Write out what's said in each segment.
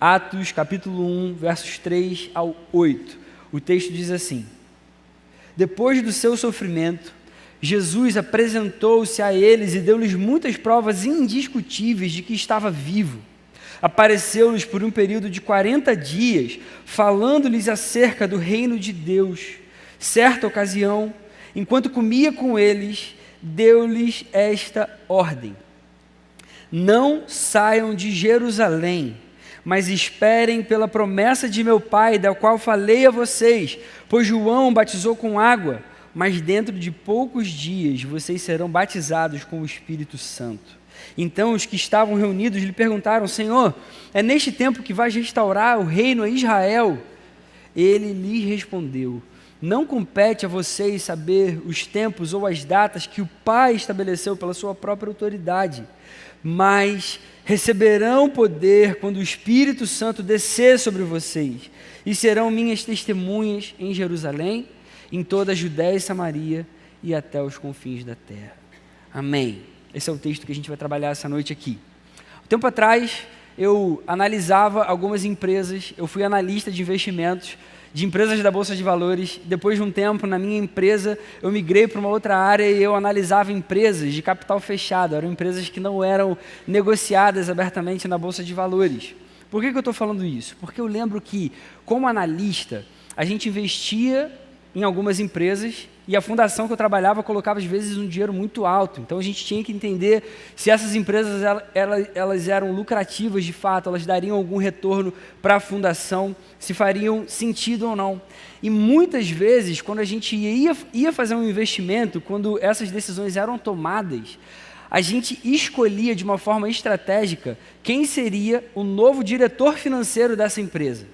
Atos capítulo 1, versos 3 ao 8. O texto diz assim: Depois do seu sofrimento, Jesus apresentou-se a eles e deu-lhes muitas provas indiscutíveis de que estava vivo. Apareceu-lhes por um período de 40 dias, falando-lhes acerca do reino de Deus. Certa ocasião, enquanto comia com eles, deu-lhes esta ordem: Não saiam de Jerusalém, mas esperem pela promessa de meu Pai, da qual falei a vocês, pois João batizou com água, mas dentro de poucos dias vocês serão batizados com o Espírito Santo. Então os que estavam reunidos lhe perguntaram: Senhor, é neste tempo que vais restaurar o reino a Israel? Ele lhes respondeu: Não compete a vocês saber os tempos ou as datas que o Pai estabeleceu pela sua própria autoridade, mas receberão poder quando o Espírito Santo descer sobre vocês, e serão minhas testemunhas em Jerusalém, em toda a Judéia e Samaria e até os confins da terra. Amém. Esse é o texto que a gente vai trabalhar essa noite aqui. Um tempo atrás, eu analisava algumas empresas, eu fui analista de investimentos, de empresas da Bolsa de Valores. Depois de um tempo, na minha empresa, eu migrei para uma outra área e eu analisava empresas de capital fechado. Eram empresas que não eram negociadas abertamente na Bolsa de Valores. Por que eu estou falando isso? Porque eu lembro que, como analista, a gente investia em algumas empresas e a fundação que eu trabalhava colocava às vezes um dinheiro muito alto. Então a gente tinha que entender se essas empresas elas eram lucrativas de fato, elas dariam algum retorno para a fundação, se fariam sentido ou não. E muitas vezes, quando a gente ia fazer um investimento, quando essas decisões eram tomadas, a gente escolhia de uma forma estratégica quem seria o novo diretor financeiro dessa empresa.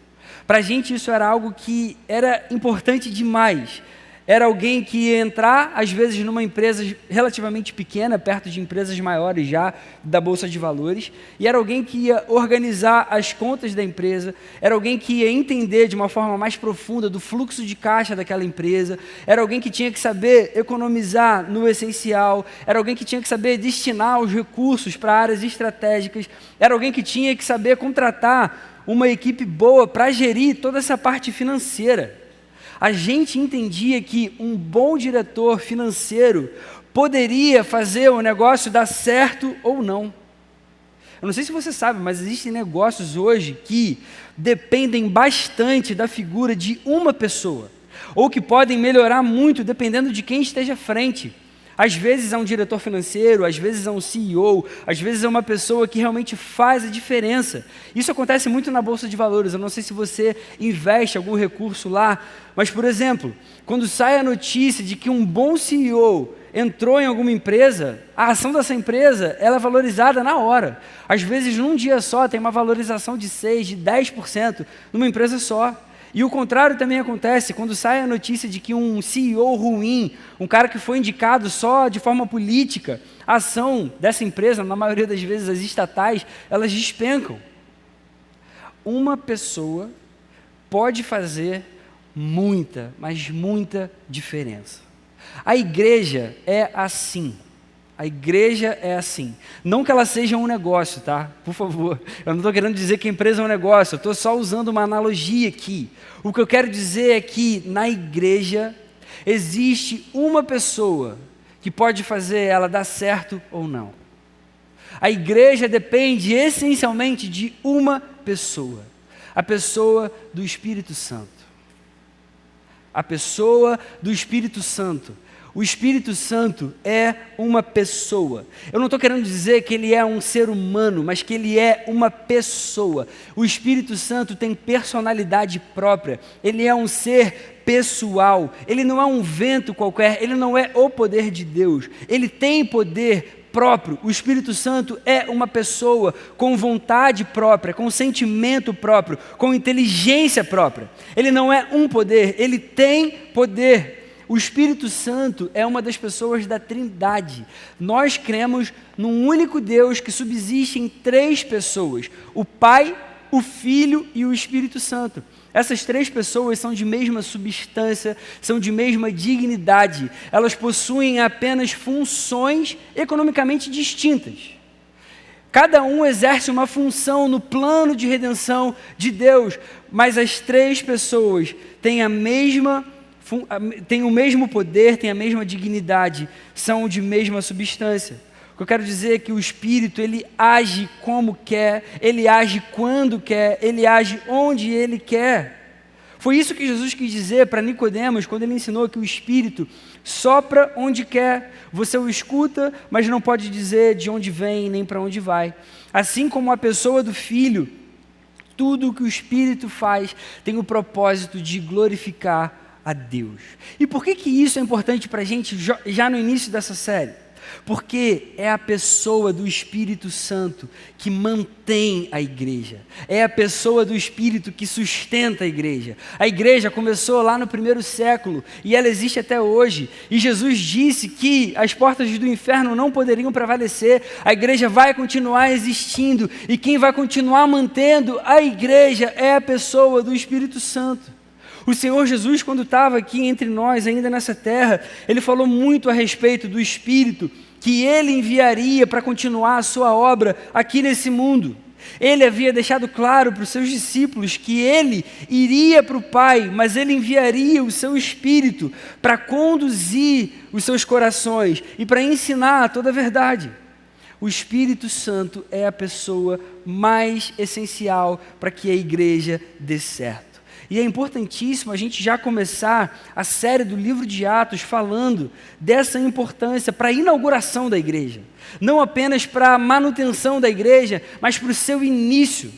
Para a gente isso era algo que era importante demais. Era alguém que ia entrar, às vezes, numa empresa relativamente pequena, perto de empresas maiores já da Bolsa de Valores, e era alguém que ia organizar as contas da empresa, era alguém que ia entender de uma forma mais profunda do fluxo de caixa daquela empresa, era alguém que tinha que saber economizar no essencial, era alguém que tinha que saber destinar os recursos para áreas estratégicas, era alguém que tinha que saber contratar uma equipe boa para gerir toda essa parte financeira. A gente entendia que um bom diretor financeiro poderia fazer o negócio dar certo ou não. Eu não sei se você sabe, mas existem negócios hoje que dependem bastante da figura de uma pessoa, ou que podem melhorar muito dependendo de quem esteja à frente. Às vezes é um diretor financeiro, às vezes é um CEO, às vezes é uma pessoa que realmente faz a diferença. Isso acontece muito na Bolsa de Valores. Eu não sei se você investe algum recurso lá, mas, por exemplo, quando sai a notícia de que um bom CEO entrou em alguma empresa, a ação dessa empresa ela é valorizada na hora. Às vezes, num dia só, tem uma valorização de 6%, de 10% numa empresa só. E o contrário também acontece, quando sai a notícia de que um CEO ruim, um cara que foi indicado só de forma política, a ação dessa empresa, na maioria das vezes as estatais, elas despencam. Uma pessoa pode fazer muita, mas muita diferença. A igreja é assim. A igreja é assim. Não que ela seja um negócio, tá? Por favor. Eu não estou querendo dizer que a empresa é um negócio. Eu estou só usando uma analogia aqui. O que eu quero dizer é que na igreja existe uma pessoa que pode fazer ela dar certo ou não. A igreja depende essencialmente de uma pessoa. A pessoa do Espírito Santo. A pessoa do Espírito Santo. O Espírito Santo é uma pessoa. Eu não estou querendo dizer que ele é um ser humano, mas que ele é uma pessoa. O Espírito Santo tem personalidade própria. Ele é um ser pessoal. Ele não é um vento qualquer. Ele não é o poder de Deus. Ele tem poder próprio. O Espírito Santo é uma pessoa com vontade própria, com sentimento próprio, com inteligência própria. Ele não é um poder. Ele tem poder. O Espírito Santo é uma das pessoas da Trindade. Nós cremos num único Deus que subsiste em 3 pessoas: o Pai, o Filho e o Espírito Santo. Essas 3 pessoas são de mesma substância, são de mesma dignidade. Elas possuem apenas funções economicamente distintas. Cada um exerce uma função no plano de redenção de Deus, mas as três pessoas têm têm o mesmo poder, têm a mesma dignidade, são de mesma substância. O que eu quero dizer é que o Espírito, ele age como quer, ele age quando quer, ele age onde ele quer. Foi isso que Jesus quis dizer para Nicodemos quando ele ensinou que o Espírito sopra onde quer. Você o escuta, mas não pode dizer de onde vem nem para onde vai. Assim como a pessoa do Filho, tudo o que o Espírito faz tem o propósito de glorificar a Deus. E por que isso é importante para a gente já no início dessa série? Porque é a pessoa do Espírito Santo que mantém a igreja. É a pessoa do Espírito que sustenta a igreja. A igreja começou lá no 1º século e ela existe até hoje. E Jesus disse que as portas do inferno não poderiam prevalecer. A igreja vai continuar existindo e quem vai continuar mantendo a igreja é a pessoa do Espírito Santo. O Senhor Jesus, quando estava aqui entre nós, ainda nessa terra, Ele falou muito a respeito do Espírito que Ele enviaria para continuar a sua obra aqui nesse mundo. Ele havia deixado claro para os seus discípulos que Ele iria para o Pai, mas Ele enviaria o seu Espírito para conduzir os seus corações e para ensinar toda a verdade. O Espírito Santo é a pessoa mais essencial para que a igreja dê certo. E é importantíssimo a gente já começar a série do livro de Atos falando dessa importância para a inauguração da igreja. Não apenas para a manutenção da igreja, mas para o seu início.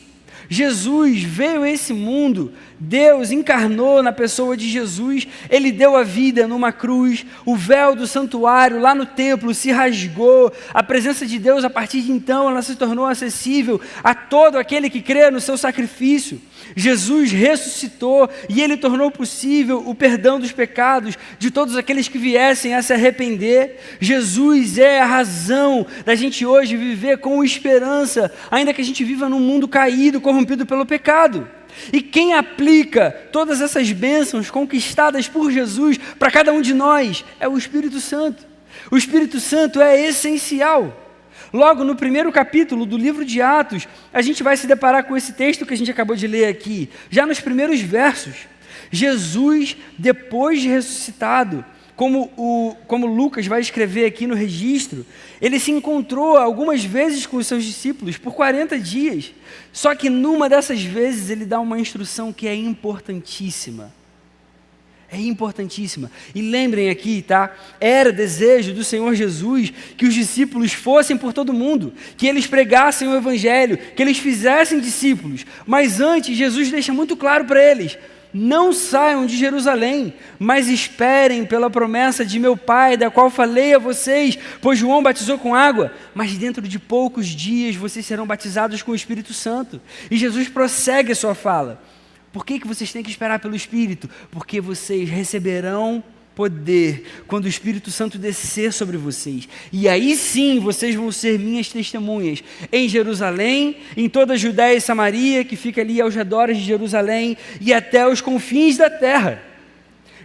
Jesus veio a esse mundo, Deus encarnou na pessoa de Jesus, Ele deu a vida numa cruz, o véu do santuário lá no templo se rasgou, a presença de Deus a partir de então ela se tornou acessível a todo aquele que crê no seu sacrifício. Jesus ressuscitou e Ele tornou possível o perdão dos pecados de todos aqueles que viessem a se arrepender. Jesus é a razão da gente hoje viver com esperança, ainda que a gente viva num mundo caído, corrompido pelo pecado. E quem aplica todas essas bênçãos conquistadas por Jesus para cada um de nós é o Espírito Santo. O Espírito Santo é essencial. Logo no 1º capítulo do livro de Atos, a gente vai se deparar com esse texto que a gente acabou de ler aqui. Já nos primeiros versos, Jesus, depois de ressuscitado, como Lucas vai escrever aqui no registro, ele se encontrou algumas vezes com os seus discípulos por 40 dias. Só que numa dessas vezes ele dá uma instrução que é importantíssima. É importantíssima. E lembrem aqui, tá? Era desejo do Senhor Jesus que os discípulos fossem por todo mundo, que eles pregassem o Evangelho, que eles fizessem discípulos. Mas antes, Jesus deixa muito claro para eles: não saiam de Jerusalém, mas esperem pela promessa de meu Pai, da qual falei a vocês, pois João batizou com água, mas dentro de poucos dias vocês serão batizados com o Espírito Santo. E Jesus prossegue a sua fala. Por que vocês têm que esperar pelo Espírito? Porque vocês receberão poder quando o Espírito Santo descer sobre vocês. E aí sim vocês vão ser minhas testemunhas em Jerusalém, em toda a Judéia e Samaria, que fica ali aos redores de Jerusalém, e até os confins da terra.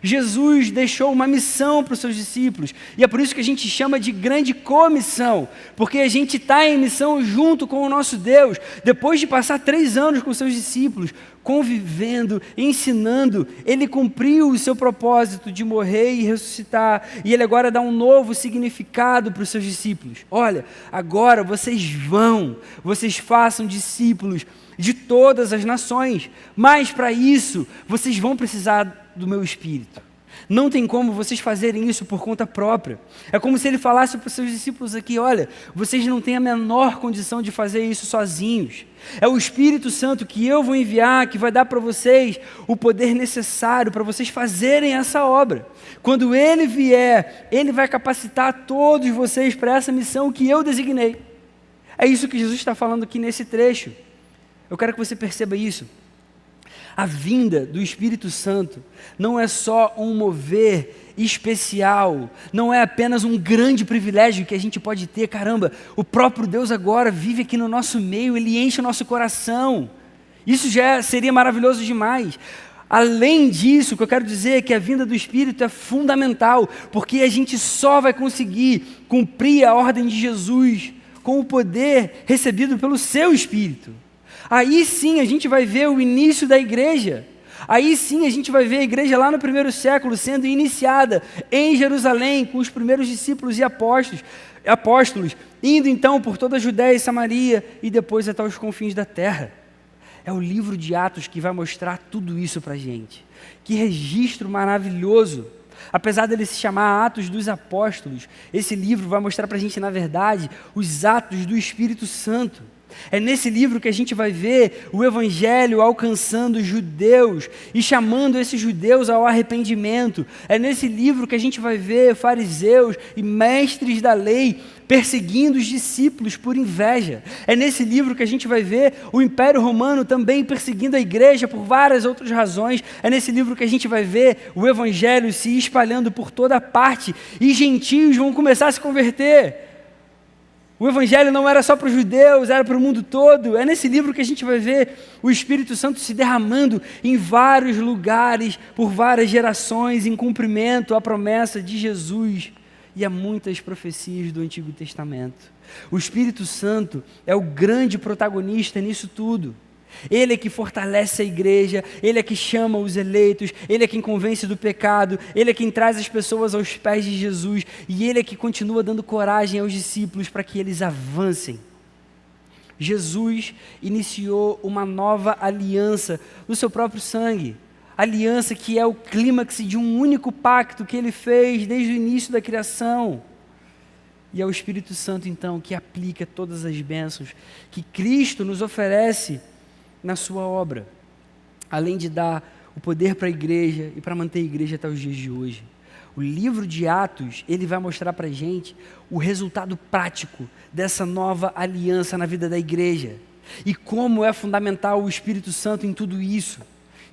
Jesus deixou uma missão para os seus discípulos, e é por isso que a gente chama de grande comissão, porque a gente está em missão junto com o nosso Deus, depois de passar 3 anos com seus discípulos, convivendo, ensinando. Ele cumpriu o seu propósito de morrer e ressuscitar, e ele agora dá um novo significado para os seus discípulos. Olha, agora vocês façam discípulos de todas as nações, mas para isso vocês vão precisar do meu Espírito. Não tem como vocês fazerem isso por conta própria. É como se ele falasse para os seus discípulos aqui: olha, vocês não têm a menor condição de fazer isso sozinhos. É o Espírito Santo que eu vou enviar, que vai dar para vocês o poder necessário para vocês fazerem essa obra. Quando ele vier, ele vai capacitar todos vocês para essa missão que eu designei. É isso que Jesus está falando aqui nesse trecho. Eu quero que você perceba isso. A vinda do Espírito Santo não é só um mover especial, não é apenas um grande privilégio que a gente pode ter. Caramba, o próprio Deus agora vive aqui no nosso meio, Ele enche o nosso coração. Isso já seria maravilhoso demais. Além disso, o que eu quero dizer é que a vinda do Espírito é fundamental, porque a gente só vai conseguir cumprir a ordem de Jesus com o poder recebido pelo seu Espírito. Aí sim a gente vai ver o início da igreja. Aí sim a gente vai ver a igreja lá no primeiro século sendo iniciada em Jerusalém, com os primeiros discípulos e apóstolos, indo então por toda a Judéia e Samaria e depois até os confins da terra. É o livro de Atos que vai mostrar tudo isso para a gente. Que registro maravilhoso! Apesar dele se chamar Atos dos Apóstolos, esse livro vai mostrar para a gente, na verdade, os atos do Espírito Santo. É nesse livro que a gente vai ver o Evangelho alcançando os judeus e chamando esses judeus ao arrependimento. É nesse livro que a gente vai ver fariseus e mestres da lei perseguindo os discípulos por inveja. É nesse livro que a gente vai ver o Império Romano também perseguindo a igreja por várias outras razões. É nesse livro que a gente vai ver o Evangelho se espalhando por toda parte e gentios vão começar a se converter. O Evangelho não era só para os judeus, era para o mundo todo. É nesse livro que a gente vai ver o Espírito Santo se derramando em vários lugares, por várias gerações, em cumprimento à promessa de Jesus e a muitas profecias do Antigo Testamento. O Espírito Santo é o grande protagonista nisso tudo. Ele é que fortalece a igreja, Ele é que chama os eleitos, Ele é quem convence do pecado, Ele é quem traz as pessoas aos pés de Jesus e Ele é que continua dando coragem aos discípulos para que eles avancem. Jesus iniciou uma nova aliança no seu próprio sangue, aliança que é o clímax de um único pacto que Ele fez desde o início da criação. E é o Espírito Santo então que aplica todas as bênçãos que Cristo nos oferece na sua obra, além de dar o poder para a igreja e para manter a igreja até os dias de hoje. O livro de Atos, ele vai mostrar para a gente o resultado prático dessa nova aliança na vida da igreja e como é fundamental o Espírito Santo em tudo isso.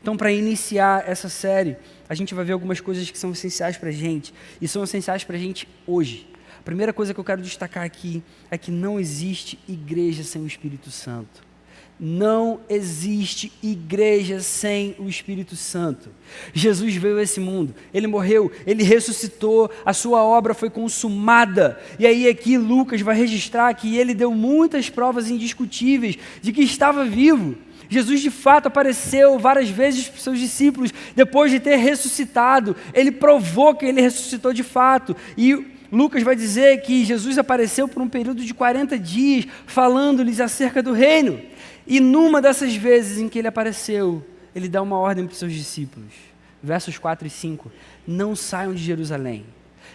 Então, para iniciar essa série, a gente vai ver algumas coisas que são essenciais para a gente e são essenciais para a gente hoje. A primeira coisa que eu quero destacar aqui é que não existe igreja sem o Espírito Santo. Não existe igreja sem o Espírito Santo. Jesus veio a esse mundo, Ele morreu, Ele ressuscitou, a sua obra foi consumada. E aí aqui Lucas vai registrar que Ele deu muitas provas indiscutíveis de que estava vivo. Jesus de fato apareceu várias vezes para os seus discípulos, depois de ter ressuscitado, Ele provou que Ele ressuscitou de fato. E Lucas vai dizer que Jesus apareceu por um período de 40 dias, falando-lhes acerca do reino. E numa dessas vezes em que ele apareceu, ele dá uma ordem para os seus discípulos. Versos 4 e 5. Não saiam de Jerusalém.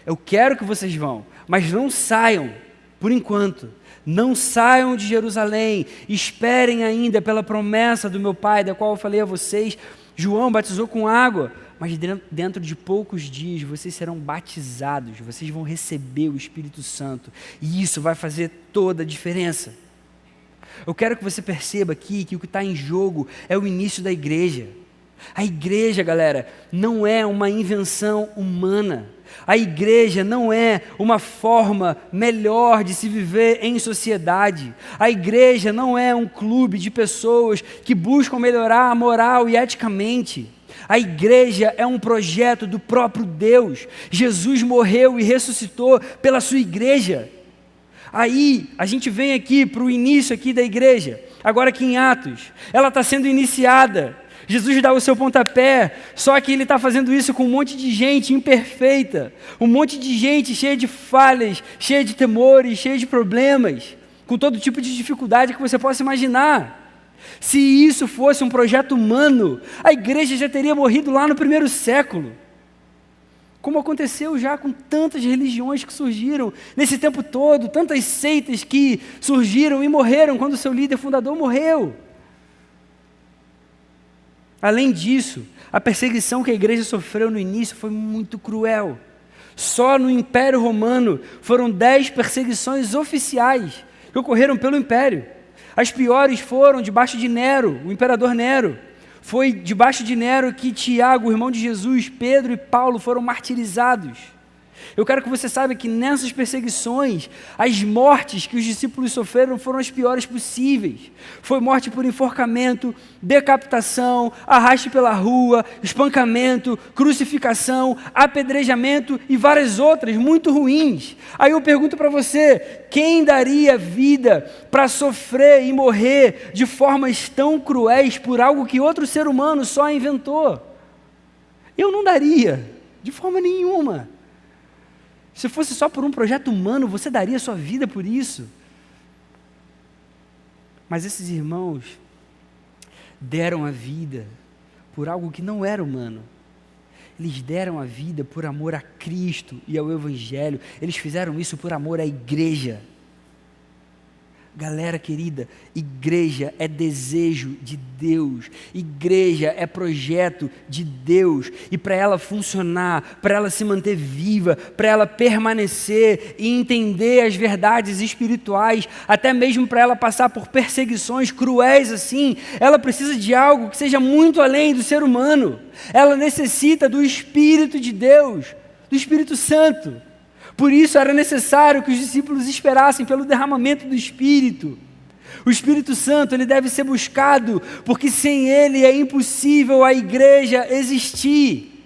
Eu quero que vocês vão, mas não saiam, por enquanto. Não saiam de Jerusalém. Esperem ainda pela promessa do meu Pai, da qual eu falei a vocês. João batizou com água, mas dentro de poucos dias vocês serão batizados. Vocês vão receber o Espírito Santo. E isso vai fazer toda a diferença. Eu quero que você perceba aqui que o que está em jogo é o início da igreja. A igreja, galera, não é uma invenção humana. A igreja não é uma forma melhor de se viver em sociedade. A igreja não é um clube de pessoas que buscam melhorar moral e eticamente. A igreja é um projeto do próprio Deus. Jesus morreu e ressuscitou pela sua igreja. Aí, a gente vem aqui para o início aqui da igreja, agora aqui em Atos, ela está sendo iniciada, Jesus dá o seu pontapé, só que Ele está fazendo isso com um monte de gente imperfeita, um monte de gente cheia de falhas, cheia de temores, cheia de problemas, com todo tipo de dificuldade que você possa imaginar. Se isso fosse um projeto humano, a igreja já teria morrido lá no primeiro século. Como aconteceu já com tantas religiões que surgiram nesse tempo todo, tantas seitas que surgiram e morreram quando o seu líder fundador morreu. Além disso, a perseguição que a igreja sofreu no início foi muito cruel. Só no Império Romano foram 10 perseguições oficiais que ocorreram pelo Império. As piores foram debaixo de Nero, o imperador Nero. Foi debaixo de Nero que Tiago, o irmão de Jesus, Pedro e Paulo foram martirizados. Eu quero que você saiba que nessas perseguições, as mortes que os discípulos sofreram foram as piores possíveis. Foi morte por enforcamento, decapitação, arraste pela rua, espancamento, crucificação, apedrejamento e várias outras muito ruins. Aí eu pergunto para você, quem daria vida para sofrer e morrer de formas tão cruéis por algo que outro ser humano só inventou? Eu não daria, de forma nenhuma. Se fosse só por um projeto humano, você daria sua vida por isso? Mas esses irmãos deram a vida por algo que não era humano. Eles deram a vida por amor a Cristo e ao Evangelho. Eles fizeram isso por amor à igreja. Galera querida, igreja é desejo de Deus, igreja é projeto de Deus, e para ela funcionar, para ela se manter viva, para ela permanecer e entender as verdades espirituais, até mesmo para ela passar por perseguições cruéis assim, ela precisa de algo que seja muito além do ser humano. Ela necessita do Espírito de Deus, do Espírito Santo. Por isso era necessário que os discípulos esperassem pelo derramamento do Espírito. O Espírito Santo, ele deve ser buscado, porque sem ele é impossível a igreja existir.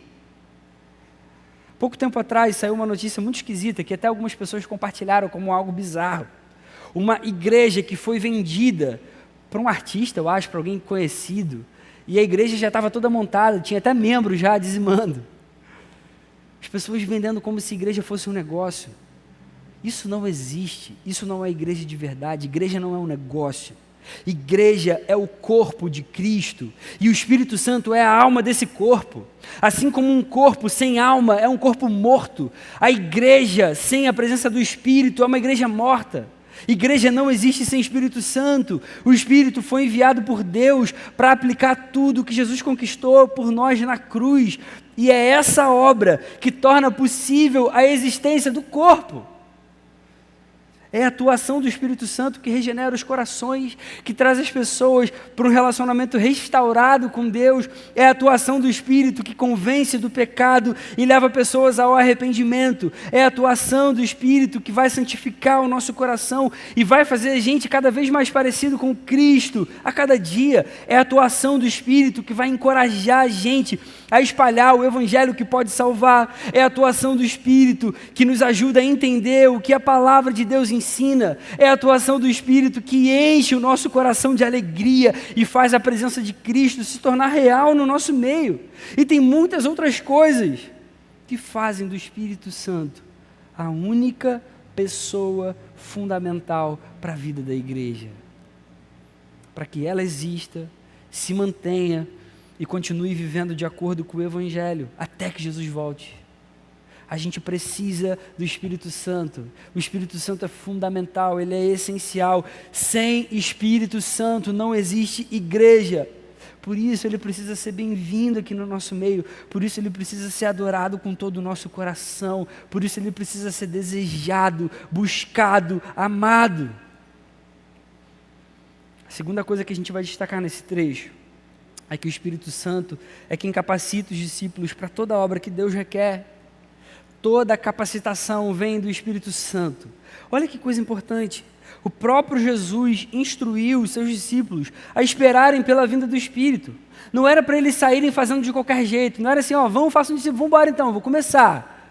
Pouco tempo atrás saiu uma notícia muito esquisita, que até algumas pessoas compartilharam como algo bizarro. Uma igreja que foi vendida para um artista, eu acho, para alguém conhecido, e a igreja já estava toda montada, tinha até membros já dizimando. As pessoas vendendo como se igreja fosse um negócio. Isso não existe, isso não é igreja de verdade, igreja não é um negócio. Igreja é o corpo de Cristo, e o Espírito Santo é a alma desse corpo. Assim como um corpo sem alma é um corpo morto, a igreja sem a presença do Espírito é uma igreja morta. Igreja não existe sem Espírito Santo. O Espírito foi enviado por Deus para aplicar tudo que Jesus conquistou por nós na cruz. E é essa obra que torna possível a existência do corpo. É a atuação do Espírito Santo que regenera os corações, que traz as pessoas para um relacionamento restaurado com Deus. É a atuação do Espírito que convence do pecado e leva pessoas ao arrependimento. É a atuação do Espírito que vai santificar o nosso coração e vai fazer a gente cada vez mais parecido com Cristo a cada dia. É a atuação do Espírito que vai encorajar a gente a espalhar o Evangelho que pode salvar. É a atuação do Espírito que nos ajuda a entender o que a palavra de Deus ensina. É a atuação do Espírito que enche o nosso coração de alegria e faz a presença de Cristo se tornar real no nosso meio. E tem muitas outras coisas que fazem do Espírito Santo a única pessoa fundamental para a vida da igreja. Para que ela exista, se mantenha e continue vivendo de acordo com o Evangelho, até que Jesus volte. A gente precisa do Espírito Santo. O Espírito Santo é fundamental, ele é essencial. Sem Espírito Santo não existe igreja. Por isso ele precisa ser bem-vindo aqui no nosso meio. Por isso ele precisa ser adorado com todo o nosso coração. Por isso ele precisa ser desejado, buscado, amado. A segunda coisa que a gente vai destacar nesse trecho é que o Espírito Santo é quem capacita os discípulos para toda a obra que Deus requer. Toda a capacitação vem do Espírito Santo. Olha que coisa importante. O próprio Jesus instruiu os seus discípulos a esperarem pela vinda do Espírito. Não era para eles saírem fazendo de qualquer jeito. Não era assim, vamos, façam um discípulo, vamos embora então, vou começar.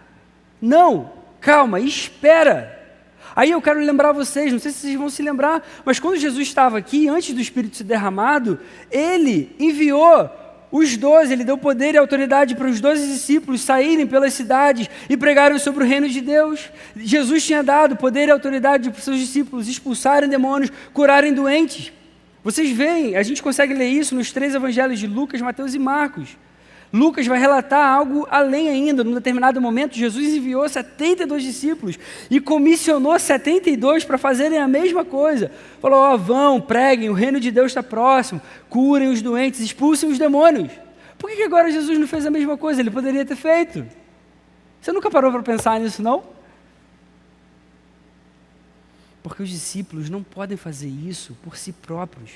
Não, calma, espera. Aí eu quero lembrar vocês, não sei se vocês vão se lembrar, mas quando Jesus estava aqui, antes do Espírito ser derramado, ele enviou os 12, ele deu poder e autoridade para os 12 discípulos saírem pelas cidades e pregarem sobre o reino de Deus. Jesus tinha dado poder e autoridade para os seus discípulos expulsarem demônios, curarem doentes. Vocês veem, a gente consegue ler isso nos 3 evangelhos de Lucas, Mateus e Marcos. Lucas vai relatar algo além ainda. Num determinado momento, Jesus enviou 72 discípulos e comissionou 72 para fazerem a mesma coisa. Falou, vão, preguem, o reino de Deus está próximo, curem os doentes, expulsem os demônios. Por que agora Jesus não fez a mesma coisa? Ele poderia ter feito. Você nunca parou para pensar nisso, não? Porque os discípulos não podem fazer isso por si próprios.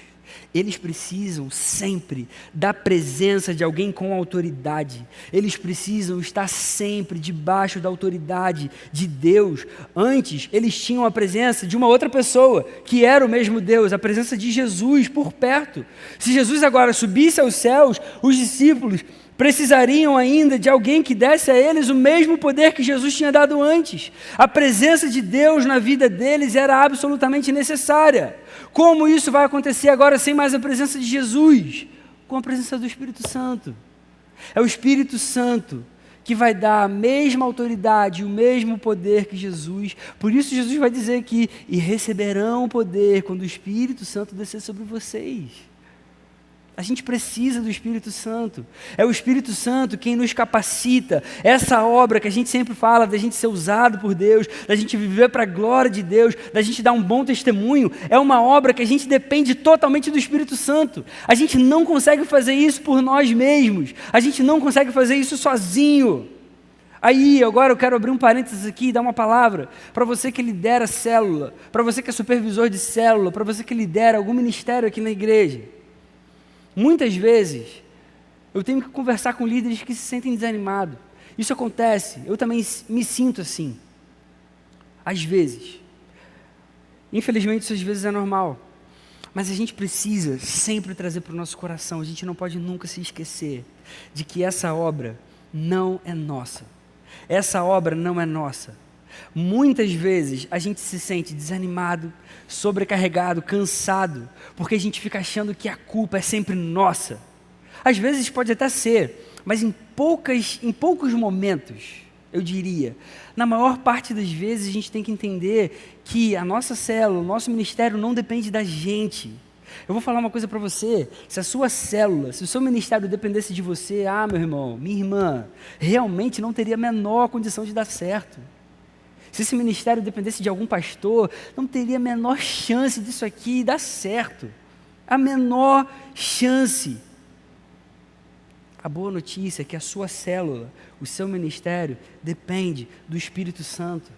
Eles precisam sempre da presença de alguém com autoridade. Eles precisam estar sempre debaixo da autoridade de Deus. Antes, eles tinham a presença de uma outra pessoa, que era o mesmo Deus, a presença de Jesus por perto. Se Jesus agora subisse aos céus, os discípulos precisariam ainda de alguém que desse a eles o mesmo poder que Jesus tinha dado antes. A presença de Deus na vida deles era absolutamente necessária. Como isso vai acontecer agora sem mais a presença de Jesus? Com a presença do Espírito Santo. É o Espírito Santo que vai dar a mesma autoridade, o mesmo poder que Jesus. Por isso Jesus vai dizer aqui, e receberão poder quando o Espírito Santo descer sobre vocês. A gente precisa do Espírito Santo. É o Espírito Santo quem nos capacita. Essa obra que a gente sempre fala, da gente ser usado por Deus, da gente viver para a glória de Deus, da gente dar um bom testemunho, é uma obra que a gente depende totalmente do Espírito Santo. A gente não consegue fazer isso por nós mesmos. A gente não consegue fazer isso sozinho. Aí, agora eu quero abrir um parênteses aqui e dar uma palavra para você que lidera célula, para você que é supervisor de célula, para você que lidera algum ministério aqui na igreja. Muitas vezes, eu tenho que conversar com líderes que se sentem desanimados. Isso acontece, eu também me sinto assim. Às vezes. Infelizmente, isso às vezes é normal. Mas a gente precisa sempre trazer para o nosso coração, a gente não pode nunca se esquecer de que essa obra não é nossa. Essa obra não é nossa. Muitas vezes a gente se sente desanimado, sobrecarregado, cansado, porque a gente fica achando que a culpa é sempre nossa. Às vezes pode até ser, mas em poucos momentos, eu diria, na maior parte das vezes a gente tem que entender que a nossa célula, o nosso ministério não depende da gente. Eu vou falar uma coisa para você, se a sua célula, se o seu ministério dependesse de você, meu irmão, minha irmã, realmente não teria a menor condição de dar certo. Se esse ministério dependesse de algum pastor, não teria a menor chance disso aqui dar certo. A menor chance. A boa notícia é que a sua célula, o seu ministério, depende do Espírito Santo.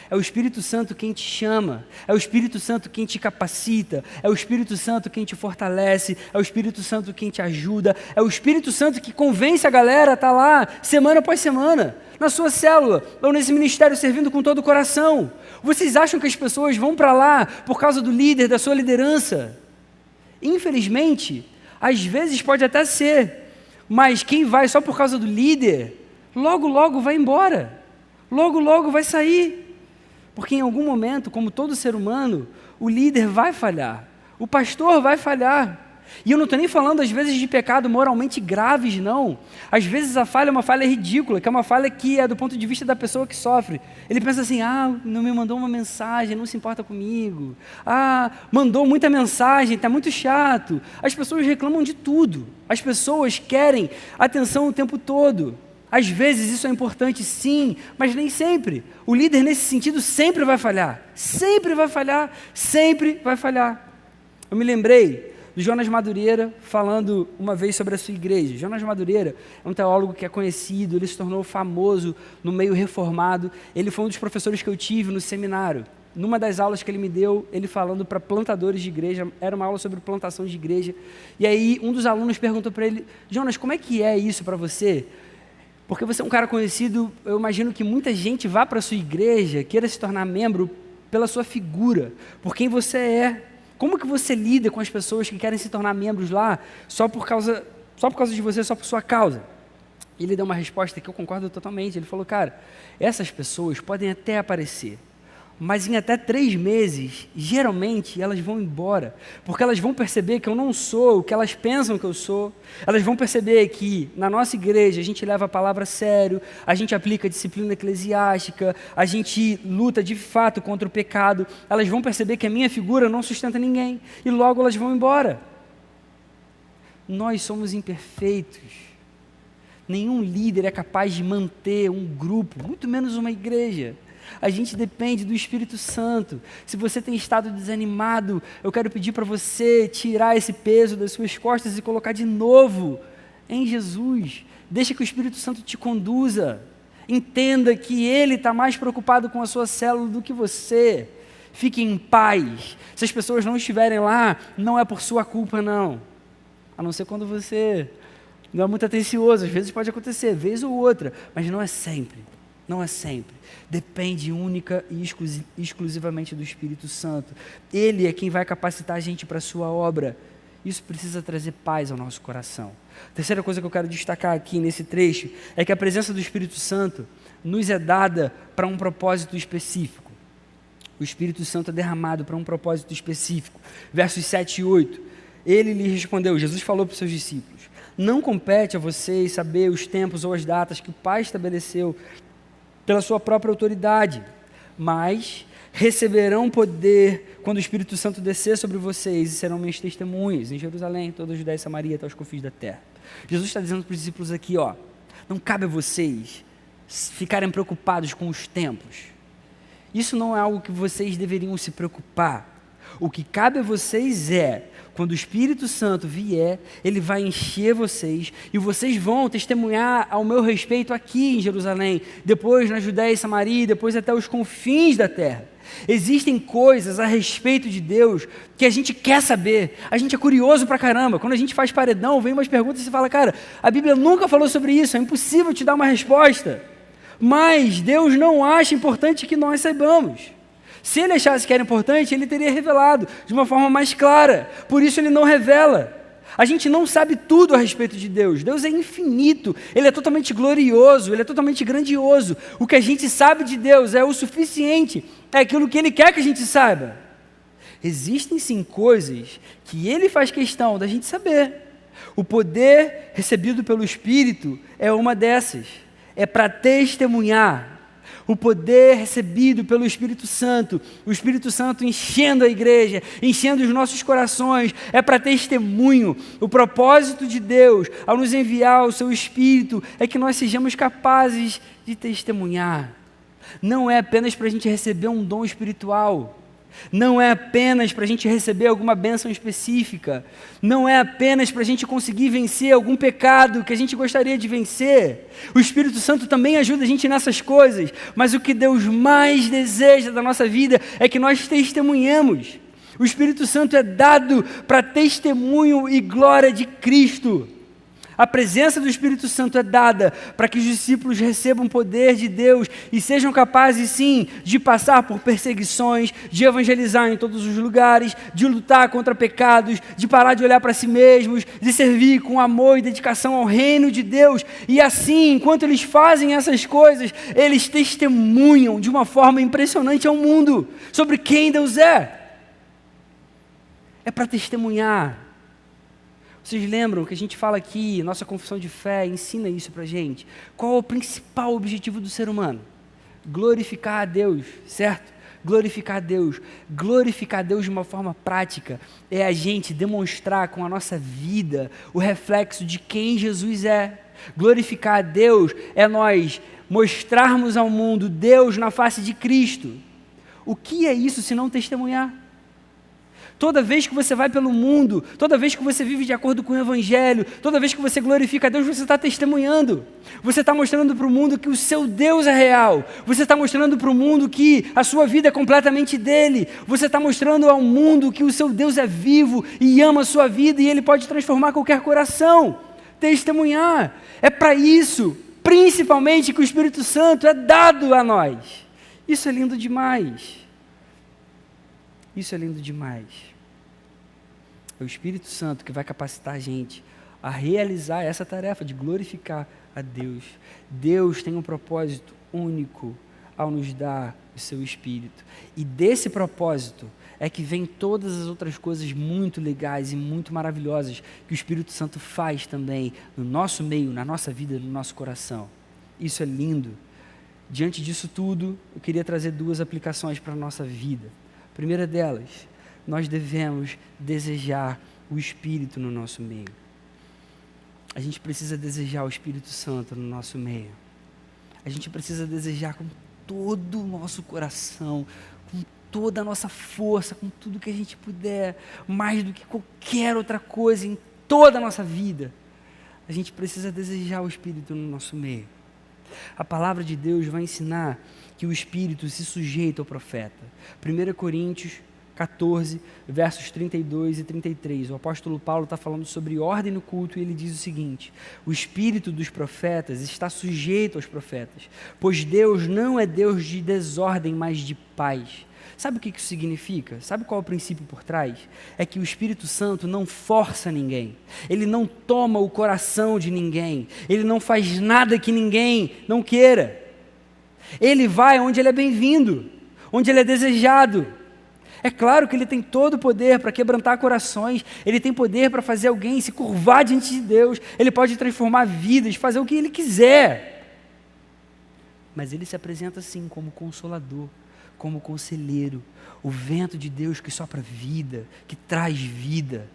É o Espírito Santo quem te chama, é o Espírito Santo quem te capacita, é o Espírito Santo quem te fortalece, é o Espírito Santo quem te ajuda, é o Espírito Santo que convence a galera a estar lá, semana após semana, na sua célula, ou nesse ministério servindo com todo o coração. Vocês acham que as pessoas vão para lá por causa do líder, da sua liderança? Infelizmente, às vezes pode até ser, mas quem vai só por causa do líder, logo logo vai embora, logo logo vai sair. Porque em algum momento, como todo ser humano, o líder vai falhar, o pastor vai falhar. E eu não estou nem falando, às vezes, de pecado moralmente graves, não. Às vezes a falha é uma falha ridícula, que é uma falha que é do ponto de vista da pessoa que sofre. Ele pensa assim, não me mandou uma mensagem, não se importa comigo. Mandou muita mensagem, está muito chato. As pessoas reclamam de tudo. As pessoas querem atenção o tempo todo. Às vezes isso é importante sim, mas nem sempre. O líder nesse sentido sempre vai falhar. Sempre vai falhar, sempre vai falhar. Eu me lembrei do Jonas Madureira falando uma vez sobre a sua igreja. Jonas Madureira é um teólogo que é conhecido, ele se tornou famoso no meio reformado. Ele foi um dos professores que eu tive no seminário. Numa das aulas que ele me deu, ele falando para plantadores de igreja, era uma aula sobre plantação de igreja. E aí um dos alunos perguntou para ele, Jonas, como é que é isso para você? Porque você é um cara conhecido, eu imagino que muita gente vá para a sua igreja, queira se tornar membro pela sua figura, por quem você é. Como que você lida com as pessoas que querem se tornar membros lá só por causa de você, só por sua causa? Ele deu uma resposta que eu concordo totalmente. Ele falou, cara, essas pessoas podem até aparecer, mas em até 3 meses, geralmente, elas vão embora, porque elas vão perceber que eu não sou o que elas pensam que eu sou, elas vão perceber que na nossa igreja a gente leva a palavra a sério, a gente aplica a disciplina eclesiástica, a gente luta de fato contra o pecado, elas vão perceber que a minha figura não sustenta ninguém, e logo elas vão embora. Nós somos imperfeitos, nenhum líder é capaz de manter um grupo, muito menos uma igreja. A gente depende do Espírito Santo. Se você tem estado desanimado, eu quero pedir para você tirar esse peso das suas costas e colocar de novo em Jesus. Deixa que o Espírito Santo te conduza. Entenda que Ele está mais preocupado com a sua célula do que você. Fique em paz. Se as pessoas não estiverem lá, não é por sua culpa, não. A não ser quando você não é muito atencioso. Às vezes pode acontecer, vez ou outra, mas não é sempre. Não é sempre. Depende única e exclusivamente do Espírito Santo. Ele é quem vai capacitar a gente para a sua obra. Isso precisa trazer paz ao nosso coração. A terceira coisa que eu quero destacar aqui nesse trecho é que a presença do Espírito Santo nos é dada para um propósito específico. O Espírito Santo é derramado para um propósito específico. Versos 7 e 8. Ele lhe respondeu, Jesus falou para os seus discípulos: não compete a vocês saber os tempos ou as datas que o Pai estabeleceu pela sua própria autoridade, mas receberão poder quando o Espírito Santo descer sobre vocês e serão minhas testemunhas em Jerusalém, toda a Judéia e Samaria, até os confins da terra. Jesus está dizendo para os discípulos aqui, não cabe a vocês ficarem preocupados com os tempos. Isso não é algo que vocês deveriam se preocupar. O que cabe a vocês é, quando o Espírito Santo vier, ele vai encher vocês e vocês vão testemunhar ao meu respeito aqui em Jerusalém, depois na Judéia e Samaria, depois até os confins da terra. Existem coisas a respeito de Deus que a gente quer saber, a gente é curioso pra caramba. Quando a gente faz paredão, vem umas perguntas e você fala, cara, a Bíblia nunca falou sobre isso, é impossível te dar uma resposta. Mas Deus não acha importante que nós saibamos. Se ele achasse que era importante, ele teria revelado de uma forma mais clara. Por isso ele não revela. A gente não sabe tudo a respeito de Deus. Deus é infinito, ele é totalmente glorioso, ele é totalmente grandioso. O que a gente sabe de Deus é o suficiente, é aquilo que ele quer que a gente saiba. Existem sim coisas que ele faz questão da gente saber. O poder recebido pelo Espírito é uma dessas. É para testemunhar. O poder recebido pelo Espírito Santo, o Espírito Santo enchendo a igreja, enchendo os nossos corações, é para testemunho. O propósito de Deus, ao nos enviar o seu Espírito, é que nós sejamos capazes de testemunhar. Não é apenas para a gente receber um dom espiritual, não é apenas para a gente receber alguma bênção específica, não é apenas para a gente conseguir vencer algum pecado que a gente gostaria de vencer. O Espírito Santo também ajuda a gente nessas coisas, mas o que Deus mais deseja da nossa vida é que nós testemunhemos. O Espírito Santo é dado para testemunho e glória de Cristo. A presença do Espírito Santo é dada para que os discípulos recebam o poder de Deus e sejam capazes, sim, de passar por perseguições, de evangelizar em todos os lugares, de lutar contra pecados, de parar de olhar para si mesmos, de servir com amor e dedicação ao reino de Deus. E assim, enquanto eles fazem essas coisas, eles testemunham de uma forma impressionante ao mundo sobre quem Deus é. É para testemunhar. Vocês lembram que a gente fala aqui, nossa confissão de fé ensina isso para a gente? Qual é o principal objetivo do ser humano? Glorificar a Deus, certo? Glorificar a Deus. Glorificar a Deus de uma forma prática é a gente demonstrar com a nossa vida o reflexo de quem Jesus é. Glorificar a Deus é nós mostrarmos ao mundo Deus na face de Cristo. O que é isso se não testemunhar? Toda vez que você vai pelo mundo, toda vez que você vive de acordo com o Evangelho, toda vez que você glorifica a Deus, você está testemunhando. Você está mostrando para o mundo que o seu Deus é real. Você está mostrando para o mundo que a sua vida é completamente dele. Você está mostrando ao mundo que o seu Deus é vivo e ama a sua vida e ele pode transformar qualquer coração. Testemunhar. É para isso, principalmente, que o Espírito Santo é dado a nós. Isso é lindo demais. Isso é lindo demais. É o Espírito Santo que vai capacitar a gente a realizar essa tarefa de glorificar a Deus. Deus tem um propósito único ao nos dar o seu Espírito. E desse propósito é que vem todas as outras coisas muito legais e muito maravilhosas que o Espírito Santo faz também no nosso meio, na nossa vida, no nosso coração. Isso é lindo. Diante disso tudo, eu queria trazer duas aplicações para a nossa vida. A primeira delas, nós devemos desejar o Espírito no nosso meio. A gente precisa desejar o Espírito Santo no nosso meio. A gente precisa desejar com todo o nosso coração, com toda a nossa força, com tudo que a gente puder, mais do que qualquer outra coisa em toda a nossa vida. A gente precisa desejar o Espírito no nosso meio. A palavra de Deus vai ensinar que o Espírito se sujeita ao profeta. 1 Coríntios 14, versos 32 e 33. O apóstolo Paulo está falando sobre ordem no culto e ele diz o seguinte: o espírito dos profetas está sujeito aos profetas, pois Deus não é Deus de desordem, mas de paz. Sabe o que isso significa? Sabe qual é o princípio por trás? É que o Espírito Santo não força ninguém, ele não toma o coração de ninguém, ele não faz nada que ninguém não queira. Ele vai onde ele é bem-vindo, onde ele é desejado. É claro que ele tem todo o poder para quebrantar corações, ele tem poder para fazer alguém se curvar diante de Deus, ele pode transformar vidas, fazer o que ele quiser. Mas ele se apresenta assim como consolador, como conselheiro, o vento de Deus que sopra vida, que traz vida.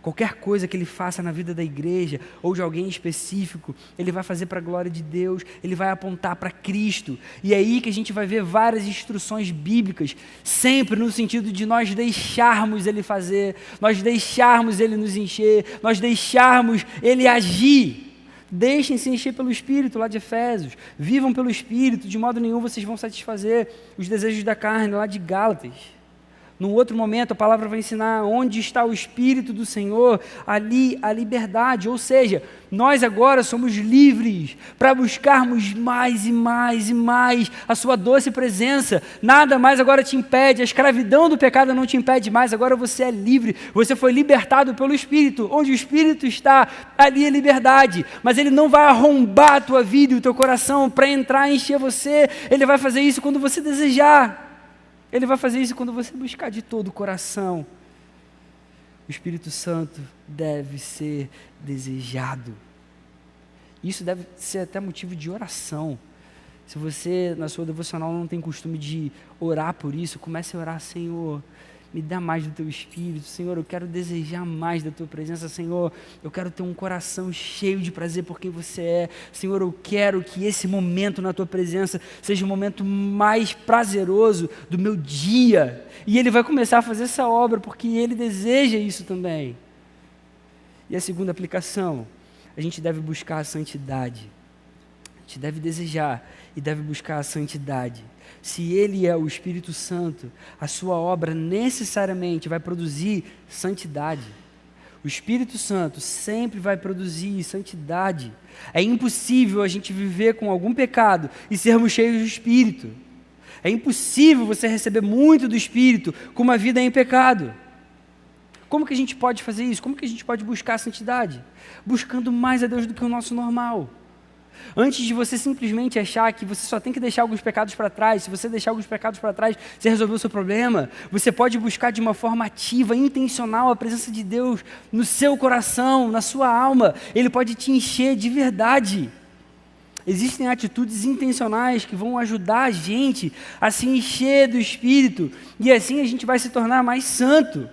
Qualquer coisa que ele faça na vida da igreja ou de alguém específico, ele vai fazer para a glória de Deus, ele vai apontar para Cristo. E é aí que a gente vai ver várias instruções bíblicas, sempre no sentido de nós deixarmos ele fazer, nós deixarmos ele nos encher, nós deixarmos ele agir. Deixem-se encher pelo Espírito, lá de Efésios. Vivam pelo Espírito, de modo nenhum vocês vão satisfazer os desejos da carne, lá de Gálatas. Num outro momento, a palavra vai ensinar onde está o Espírito do Senhor, ali a liberdade. Ou seja, nós agora somos livres para buscarmos mais e mais e mais a sua doce presença. Nada mais agora te impede, a escravidão do pecado não te impede mais, agora você é livre, você foi libertado pelo Espírito. Onde o Espírito está, ali é liberdade. Mas ele não vai arrombar a tua vida e o teu coração para entrar e encher você. Ele vai fazer isso quando você desejar. Ele vai fazer isso quando você buscar de todo o coração. O Espírito Santo deve ser desejado. Isso deve ser até motivo de oração. Se você, na sua devocional, não tem costume de orar por isso, comece a orar: Senhor, me dá mais do Teu Espírito. Senhor, eu quero desejar mais da Tua presença. Senhor, eu quero ter um coração cheio de prazer por quem Você é. Senhor, eu quero que esse momento na Tua presença seja o momento mais prazeroso do meu dia. E Ele vai começar a fazer essa obra porque Ele deseja isso também. E a segunda aplicação, a gente deve buscar a santidade. A gente deve desejar e deve buscar a santidade. Se Ele é o Espírito Santo, a sua obra necessariamente vai produzir santidade. O Espírito Santo sempre vai produzir santidade. É impossível a gente viver com algum pecado e sermos cheios do Espírito. É impossível você receber muito do Espírito com uma vida em pecado. Como que a gente pode fazer isso? Como que a gente pode buscar a santidade? Buscando mais a Deus do que o nosso normal. Antes de você simplesmente achar que você só tem que deixar alguns pecados para trás, se você deixar alguns pecados para trás, você resolveu o seu problema, você pode buscar de uma forma ativa, intencional, a presença de Deus no seu coração, na sua alma. Ele pode te encher de verdade. Existem atitudes intencionais que vão ajudar a gente a se encher do Espírito, e assim a gente vai se tornar mais santo.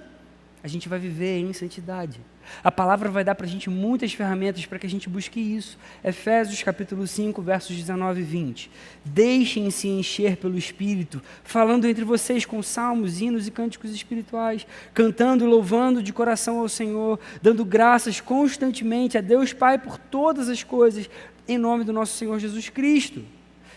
A gente vai viver em santidade. A palavra vai dar para a gente muitas ferramentas para que a gente busque isso. Efésios capítulo 5, versos 19 e 20. Deixem-se encher pelo Espírito, falando entre vocês com salmos, hinos e cânticos espirituais, cantando e louvando de coração ao Senhor, dando graças constantemente a Deus Pai por todas as coisas, em nome do nosso Senhor Jesus Cristo.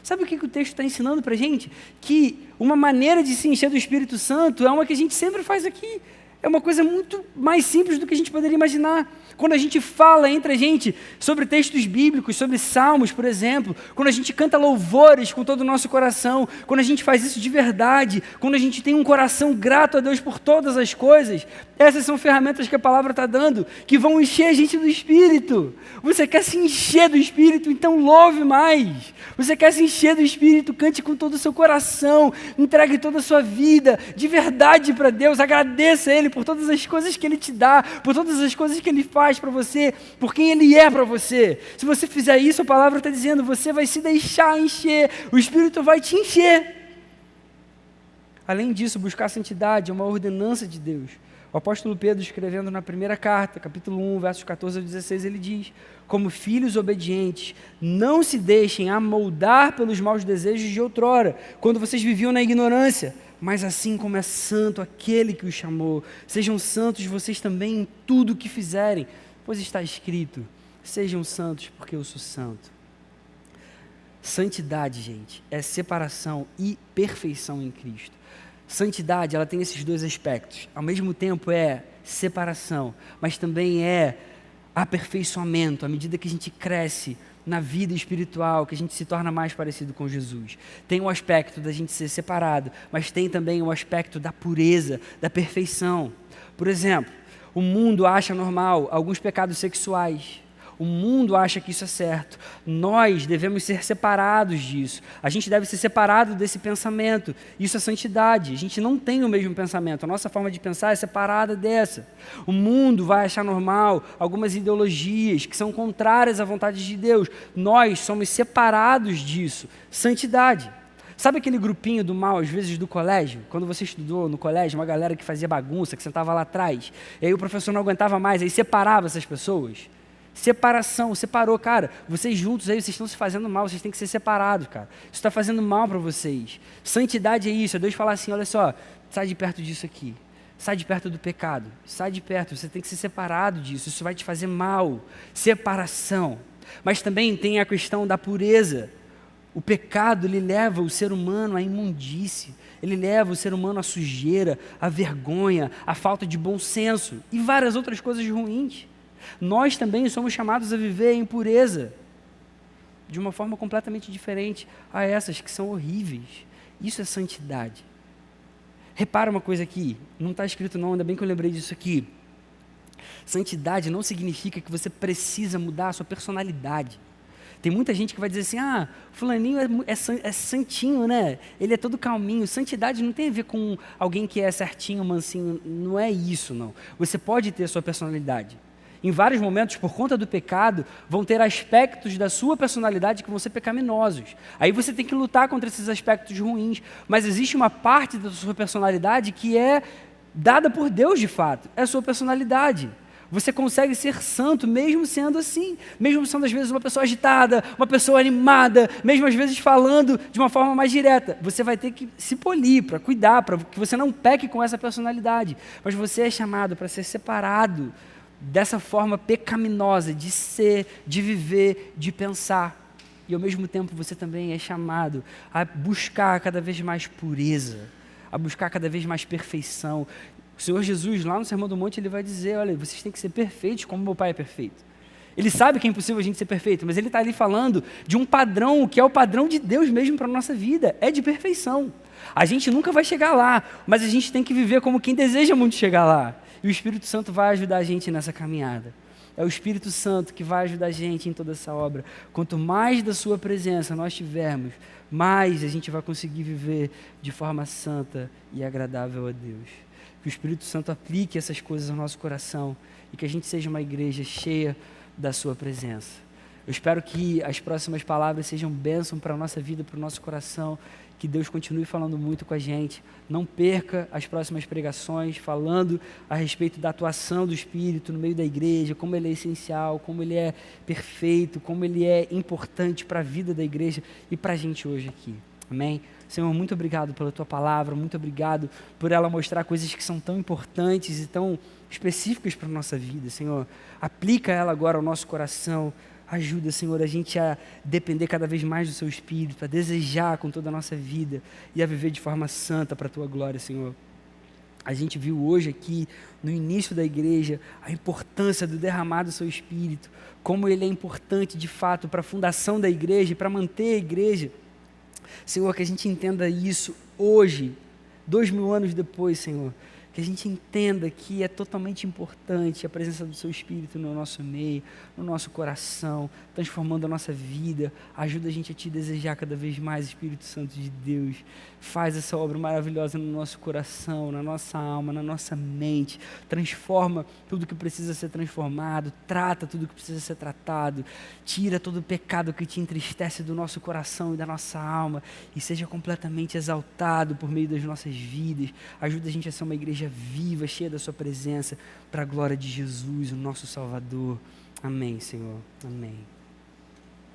Sabe o que o texto está ensinando para a gente? Que uma maneira de se encher do Espírito Santo é uma que a gente sempre faz aqui. É uma coisa muito mais simples do que a gente poderia imaginar. Quando a gente fala entre a gente sobre textos bíblicos, sobre salmos, por exemplo, quando a gente canta louvores com todo o nosso coração, quando a gente faz isso de verdade, quando a gente tem um coração grato a Deus por todas as coisas, essas são ferramentas que a palavra está dando, que vão encher a gente do Espírito. Você quer se encher do Espírito, então louve mais. Você quer se encher do Espírito, cante com todo o seu coração, entregue toda a sua vida de verdade para Deus, agradeça a Ele por todas as coisas que Ele te dá, por todas as coisas que Ele faz para você, por quem Ele é para você. Se você fizer isso, a palavra está dizendo, você vai se deixar encher, o Espírito vai te encher. Além disso, buscar a santidade é uma ordenança de Deus. O apóstolo Pedro, escrevendo na primeira carta, capítulo 1, versos 14 a 16, ele diz: como filhos obedientes, não se deixem amoldar pelos maus desejos de outrora, quando vocês viviam na ignorância, mas assim como é santo aquele que os chamou, sejam santos vocês também em tudo o que fizerem, pois está escrito, sejam santos porque eu sou santo. Santidade, gente, é separação e perfeição em Cristo. Santidade, ela tem esses dois aspectos. Ao mesmo tempo é separação, mas também é aperfeiçoamento. À medida que a gente cresce na vida espiritual, que a gente se torna mais parecido com Jesus. Tem o aspecto da gente ser separado, mas tem também o aspecto da pureza, da perfeição. Por exemplo, o mundo acha normal alguns pecados sexuais. O mundo acha que isso é certo. Nós devemos ser separados disso. A gente deve ser separado desse pensamento. Isso é santidade. A gente não tem o mesmo pensamento. A nossa forma de pensar é separada dessa. O mundo vai achar normal algumas ideologias que são contrárias à vontade de Deus. Nós somos separados disso. Santidade. Sabe aquele grupinho do mal, às vezes, do colégio? Quando você estudou no colégio, uma galera que fazia bagunça, que sentava lá atrás, e aí o professor não aguentava mais, aí separava essas pessoas. Separação, separou, cara, vocês juntos aí, vocês estão se fazendo mal, vocês têm que ser separados, cara. Isso está fazendo mal para vocês. Santidade é isso, é Deus falar assim, olha só, sai de perto disso aqui. Sai de perto do pecado, sai de perto, você tem que ser separado disso, isso vai te fazer mal. Separação. Mas também tem a questão da pureza. O pecado, ele leva o ser humano à imundície, ele leva o ser humano à sujeira, à vergonha, à falta de bom senso e várias outras coisas ruins. Nós também somos chamados a viver em pureza, de uma forma completamente diferente a essas que são horríveis. Isso é santidade. Repara uma coisa aqui, não está escrito não, ainda bem que eu lembrei disso aqui. Santidade não significa que você precisa mudar a sua personalidade. Tem muita gente que vai dizer assim, fulaninho é santinho, né? Ele é todo calminho. Santidade não tem a ver com alguém que é certinho, mansinho, não é isso, não. Você pode ter a sua personalidade. Em vários momentos, por conta do pecado, vão ter aspectos da sua personalidade que vão ser pecaminosos. Aí você tem que lutar contra esses aspectos ruins. Mas existe uma parte da sua personalidade que é dada por Deus de fato. É a sua personalidade. Você consegue ser santo mesmo sendo assim. Mesmo sendo às vezes uma pessoa agitada, uma pessoa animada, mesmo às vezes falando de uma forma mais direta. Você vai ter que se polir, para cuidar, para que você não peque com essa personalidade. Mas você é chamado para ser separado dessa forma pecaminosa de ser, de viver, de pensar. E ao mesmo tempo você também é chamado a buscar cada vez mais pureza, a buscar cada vez mais perfeição. O Senhor Jesus, lá no Sermão do Monte, ele vai dizer, olha, vocês têm que ser perfeitos como meu Pai é perfeito. Ele sabe que é impossível a gente ser perfeito, mas ele está ali falando de um padrão, que é o padrão de Deus mesmo para a nossa vida, é de perfeição. A gente nunca vai chegar lá, mas a gente tem que viver como quem deseja muito chegar lá. E o Espírito Santo vai ajudar a gente nessa caminhada. É o Espírito Santo que vai ajudar a gente em toda essa obra. Quanto mais da sua presença nós tivermos, mais a gente vai conseguir viver de forma santa e agradável a Deus. Que o Espírito Santo aplique essas coisas ao nosso coração e que a gente seja uma igreja cheia da sua presença. Eu espero que as próximas palavras sejam bênção para a nossa vida, para o nosso coração, que Deus continue falando muito com a gente. Não perca as próximas pregações, falando a respeito da atuação do Espírito no meio da igreja, como ele é essencial, como ele é perfeito, como ele é importante para a vida da igreja e para a gente hoje aqui. Amém? Senhor, muito obrigado pela tua palavra, muito obrigado por ela mostrar coisas que são tão importantes e tão específicas para a nossa vida. Senhor, aplica ela agora ao nosso coração. Ajuda, Senhor, a gente a depender cada vez mais do Seu Espírito, a desejar com toda a nossa vida e a viver de forma santa para a Tua glória, Senhor. A gente viu hoje aqui, no início da igreja, a importância do derramar do Seu Espírito, como ele é importante, de fato, para a fundação da igreja e para manter a igreja. Senhor, que a gente entenda isso hoje, 2000 anos depois, Senhor, que a gente entenda que é totalmente importante a presença do Seu Espírito no nosso meio, no nosso coração, transformando a nossa vida. Ajuda a gente a Te desejar cada vez mais, Espírito Santo de Deus. Faz essa obra maravilhosa no nosso coração, na nossa alma, na nossa mente. Transforma tudo que precisa ser transformado, trata tudo que precisa ser tratado. Tira todo o pecado que te entristece do nosso coração e da nossa alma e seja completamente exaltado por meio das nossas vidas. Ajuda a gente a ser uma igreja viva, cheia da Sua presença, para a glória de Jesus, o nosso Salvador. Amém, Senhor. Amém.